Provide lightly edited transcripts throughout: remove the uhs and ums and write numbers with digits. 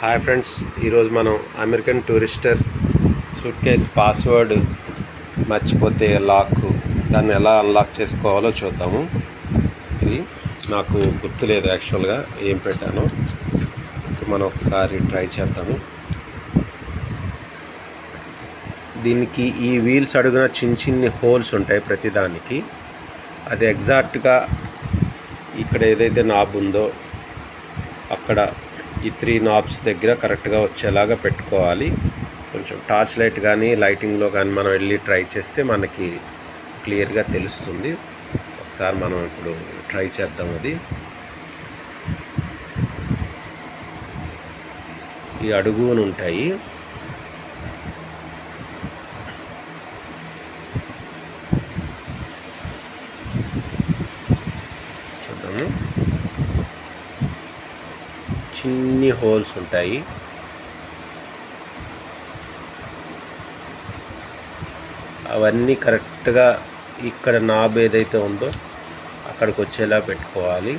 Hi friends, ఈరోజు మనం American Tourister suit case password మర్చిపోతే దాన్ని ఎలా అన్లాక్ చేసుకోవాలో చూద్దాము. ఇది నాకు గుర్తులేదు యాక్చువల్గా ఏం పెట్టానో. ఇప్పుడు మనం ఒకసారి ట్రై చేద్దాము. దీనికి ఈ వీల్స్ అడుగున చిన్ని హోల్స్ ఉంటాయి ప్రతిదానికి. అది ఎగ్జాక్ట్గా ఇక్కడ ఏదైతే నాబ్ ఉందో అక్కడ ఈ 3 నాబ్స్ దగ్గర కరెక్ట్గా వచ్చేలాగా పెట్టుకోవాలి. కొంచెం టార్చ్ లైట్ కానీ లైటింగ్లో కానీ మనం వెళ్ళి ట్రై చేస్తే మనకి క్లియర్గా తెలుస్తుంది. ఒకసారి మనం ఇప్పుడు ట్రై చేద్దాం. అది ఈ అడుగును ఉంటాయి. చూద్దాము. చిన్ని హోల్స్ ఉంటాయి. అవన్నీ కరెక్ట్గా ఇక్కడ నాబ్ ఏదైతే ఉందో అక్కడికి వచ్చేలా పెట్టుకోవాలి.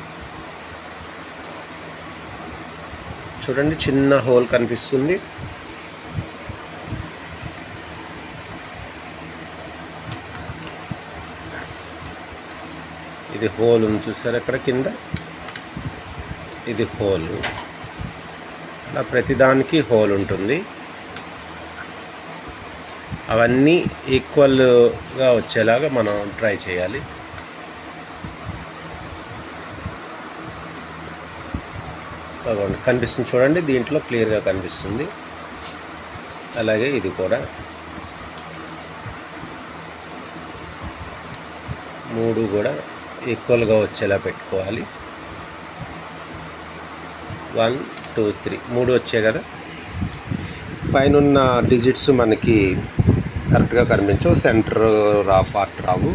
చూడండి, చిన్న హోల్ కనిపిస్తుంది. ఇది హోల్ ఉంది, చూసారు అక్కడ కింద. ఇది హోల్. అలా ప్రతిదానికి హోల్ ఉంటుంది. అవన్నీ ఈక్వల్గా వచ్చేలాగా మనం ట్రై చేయాలి. కనిపిస్తుంది చూడండి, దీంట్లో క్లియర్గా కనిపిస్తుంది. అలాగే ఇది కూడా 3 కూడా ఈక్వల్గా వచ్చేలా పెట్టుకోవాలి. 1 2 3 3 వచ్చాయి కదా. పైన డిజిట్స్ మనకి కరెక్ట్గా కనిపించవు, సెంటర్ పార్ట్ రావు.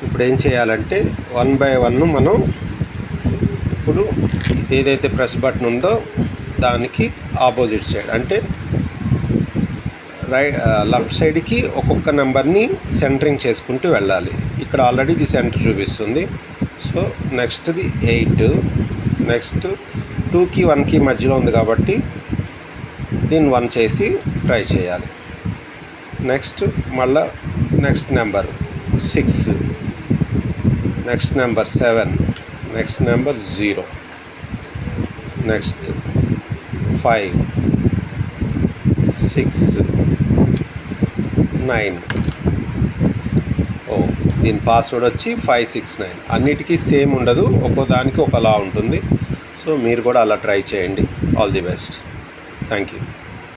ఇప్పుడు ఏం చేయాలంటే 1 by 1 మనం ఇప్పుడు ఏదైతే ప్రెస్ బటన్ ఉందో దానికి ఆపోజిట్ సైడ్, అంటే లెఫ్ట్ సైడ్కి ఒక్కొక్క నెంబర్ని సెంటరింగ్ చేసుకుంటూ వెళ్ళాలి. ఇక్కడ ఆల్రెడీ ఇది సెంటర్ చూపిస్తుంది. సో నెక్స్ట్ది 8, నెక్స్ట్ 2కి 1కి మధ్యలో ఉంది కాబట్టి దీన్ని 1 చేసి ట్రై చేయాలి. నెక్స్ట్ మళ్ళా next number 6, next number 7, next number 0, next 5, 6, 9. దీని పాస్వర్డ్ వచ్చి 569. అన్నిటికీ సేమ్ ఉండదు, ఒక్కో దానికి ఒకలా ఉంటుంది. సో మీరు కూడా అలా ట్రై చేయండి. All the best. Thank you.